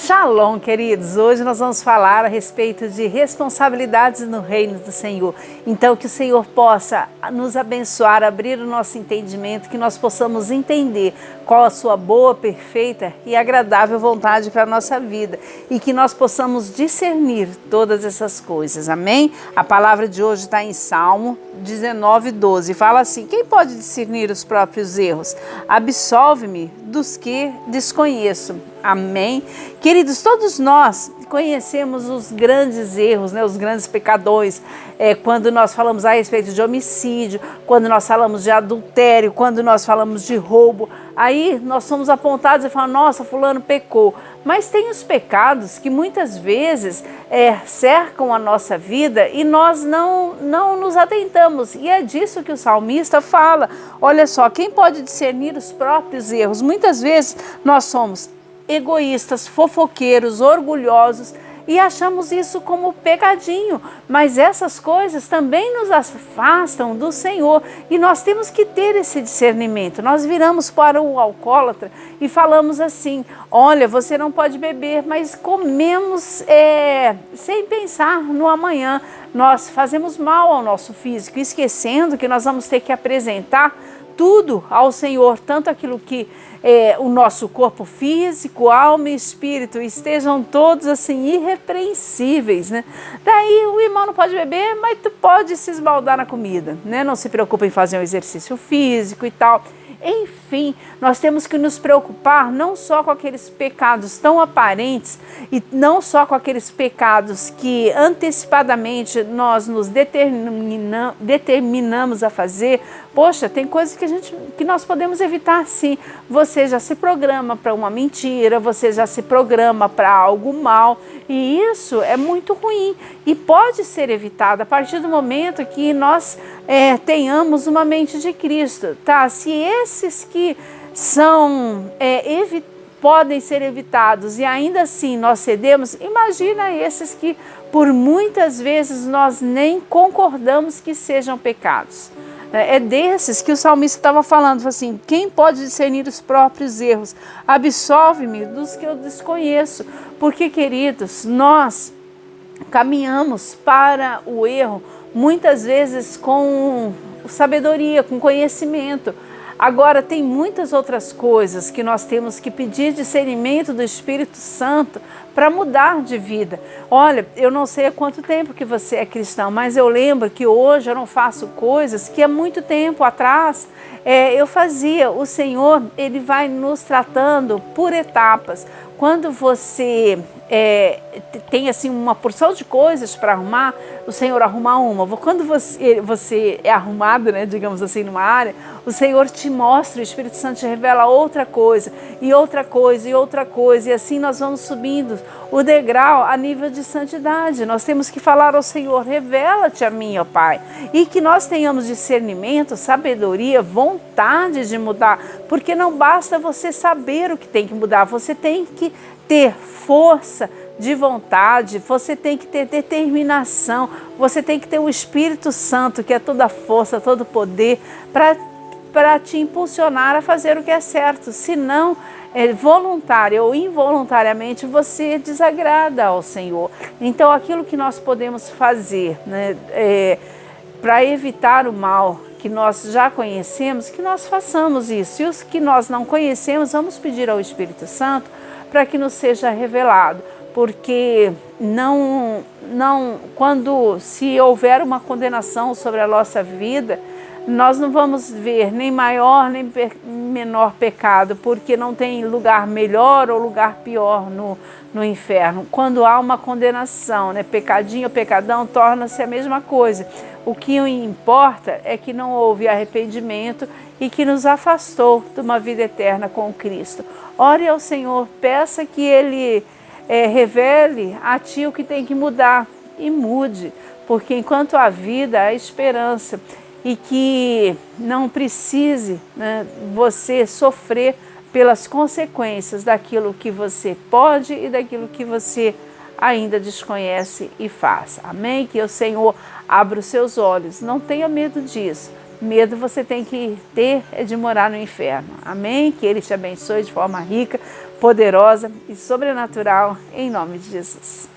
Shalom, queridos! Hoje nós vamos falar a respeito de responsabilidades no reino do Senhor. Então, que o Senhor possa nos abençoar, abrir o nosso entendimento, que nós possamos entender qual a sua boa, perfeita e agradável vontade para a nossa vida e que nós possamos discernir todas essas coisas. Amém? A palavra de hoje está em Salmo 19:12. Fala assim: quem pode discernir os próprios erros? Absolve-me dos que desconheço. Amém? Queridos, todos nós conhecemos os grandes erros, né, os grandes pecadores, quando nós falamos a respeito de homicídio, quando nós falamos de adultério, quando nós falamos de roubo, aí nós somos apontados e falamos, nossa, fulano pecou. Mas tem os pecados que muitas vezes cercam a nossa vida e nós não nos atentamos. E é disso que o salmista fala. Olha só, quem pode discernir os próprios erros? Muitas vezes nós somos egoístas, fofoqueiros, orgulhosos e achamos isso como pecadinho, mas essas coisas também nos afastam do Senhor e nós temos que ter esse discernimento. Nós viramos para o alcoólatra e falamos assim: olha, você não pode beber, mas comemos sem pensar no amanhã. Nós fazemos mal ao nosso físico, esquecendo que nós vamos ter que apresentar tudo ao Senhor, tanto aquilo que o nosso corpo físico, alma e espírito estejam todos assim irrepreensíveis, né? Daí o irmão não pode beber, mas tu pode se esbaldar na comida, né? Não se preocupa em fazer um exercício físico e tal. Enfim, nós temos que nos preocupar não só com aqueles pecados tão aparentes e não só com aqueles pecados que antecipadamente nós nos determinamos a fazer. Poxa, tem coisas que nós podemos evitar sim. Você já se programa para uma mentira, você já se programa para algo mal e isso é muito ruim e pode ser evitado a partir do momento que nós tenhamos uma mente de Cristo, tá? Se esses que são podem ser evitados e ainda assim nós cedemos, imagina esses que por muitas vezes nós nem concordamos que sejam pecados. É desses que o salmista estava falando, assim, quem pode discernir os próprios erros? Absolve-me dos que eu desconheço. Porque, queridos, nós caminhamos para o erro muitas vezes com sabedoria, com conhecimento. Agora, tem muitas outras coisas que nós temos que pedir discernimento do Espírito Santo para mudar de vida. Olha, eu não sei há quanto tempo que você é cristão, mas eu lembro que hoje eu não faço coisas que há muito tempo atrás eu fazia. O Senhor, Ele vai nos tratando por etapas. Quando você tem assim uma porção de coisas para arrumar, o Senhor arruma uma. Quando você é arrumado, né, digamos assim, numa área, o Senhor te mostra, o Espírito Santo te revela outra coisa, e outra coisa, e outra coisa, e assim nós vamos subindo o degrau a nível de santidade. Nós temos que falar ao Senhor: revela-te a mim, ó Pai, e que nós tenhamos discernimento, sabedoria, vontade de mudar, porque não basta você saber o que tem que mudar, você tem que ter força de vontade, você tem que ter determinação, você tem que ter o Espírito Santo, que é toda a força, todo o poder, para te impulsionar a fazer o que é certo. Senão, voluntária ou involuntariamente, você desagrada ao Senhor. Então, aquilo que nós podemos fazer, né, para evitar o mal que nós já conhecemos, que nós façamos isso. E os que nós não conhecemos, vamos pedir ao Espírito Santo para que nos seja revelado, porque se houver uma condenação sobre a nossa vida, nós não vamos ver nem maior nem menor pecado, porque não tem lugar melhor ou lugar pior no inferno. Quando há uma condenação, né, pecadinho ou pecadão, torna-se a mesma coisa. O que importa é que não houve arrependimento e que nos afastou de uma vida eterna com Cristo. Ore ao Senhor, peça que Ele revele a ti o que tem que mudar e mude, porque enquanto há vida, há esperança. E que não precise, né, você sofrer pelas consequências daquilo que você pode e daquilo que você ainda desconhece e faz. Amém? Que o Senhor abra os seus olhos. Não tenha medo disso. Medo você tem que ter é de morar no inferno. Amém? Que Ele te abençoe de forma rica, poderosa e sobrenatural, em nome de Jesus.